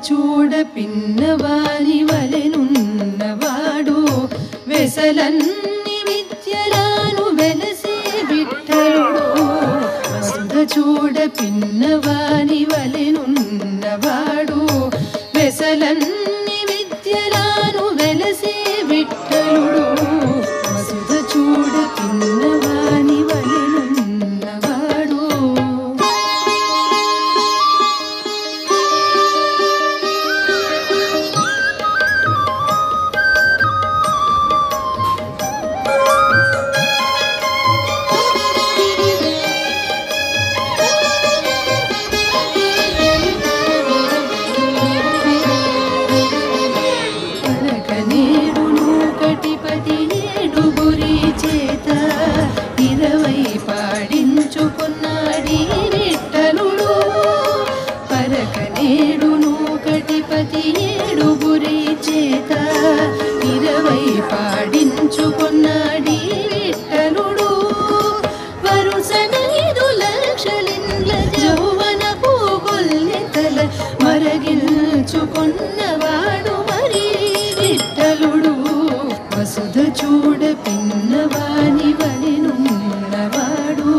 చూడ పిన్నవాని వలెనున్నవాడు వెసలన్ని విద్యలాను వెలసే విఠలుడు వసుధ చూడ పిన్నవాని వలెనున్నవాడు వెసలన్ని విద్యలాను వెలసే విఠలుడు వసుధ చూడ పిన్నవాని వలెనున్నవాడు పాడించుకున్నాడి విఠలుడు పరకనేడును కటిపతి ఏడుగురి చేత 20 పాడించుకున్నాడి విఠలుడు వరుసన 5 లక్షలిండ్ల జౌవన పూగొల్లెతల మరగిల్చుకున్నవాడు మరి విఠలుడు వసుధ చూడ పిన్నవాని వలెనున్నవాడు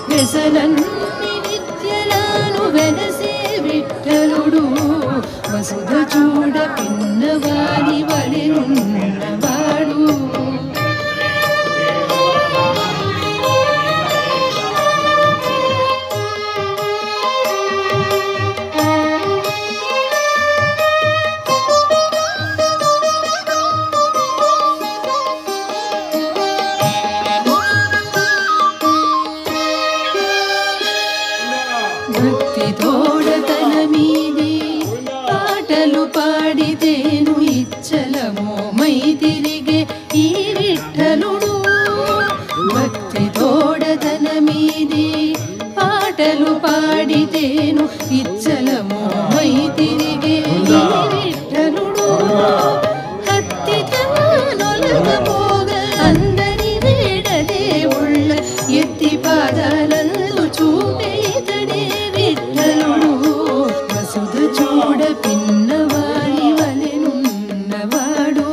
వెసలన్ని విద్యలాను వెలసే విఠలుడు వసుధ చూడ పిన్నవాని వలెనున్నవాడు భక్తి తోడతన మీది పాటలు పాడితేను ఇచ్చలమో మై తిరిగే ఈ విఠలుడు భక్తి తోడతన మీది పాటలు పాడితేను ఇచ్చలమో మై తిరిగే ఈ విఠలుడు హత్తి నొలగపోగ అందరి వేడదే ఉళ్ళ ఎత్తి పాదాలందు చూపే వసుధ చూడ పిన్నవాని వలెనున్నవాడు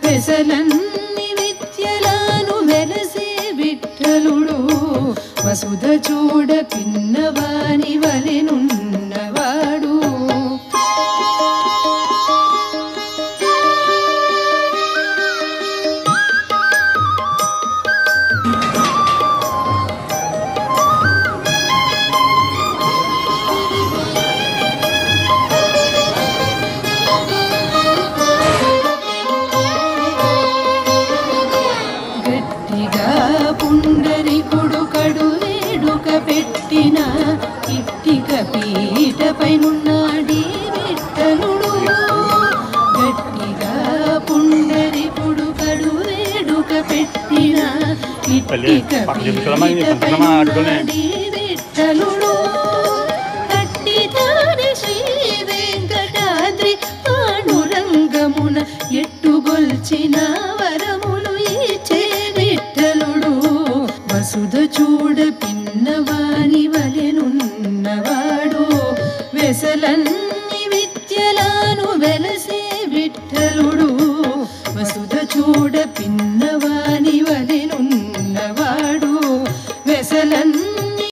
వెసలన్ని విద్యలాను వెలసే విఠలుడు వసుధ చూడ పిన్నవాని వలెనున్నవాడు పుండరీకుడు కడు వేడుక పెట్టిన ఇట్టిక పీటపైనున్నాడి విఠలుడు గట్టిగా పుండరీకుడు కడు వేడుక పెట్టిన ఇట్టిక పీటపైనున్నాడి విఠలుడు కట్టిదాని శ్రీ వెంకటాద్రి పాండురంగమున ఎట్టుగొల్చిన వరములు ఇచ్చే విఠలుడు వసుధ చూడ పిన్నవాని వలెనున్నవాడు వెసలన్ని విద్యలాను వెలసే విఠలుడు వసుధ చూడ పిన్న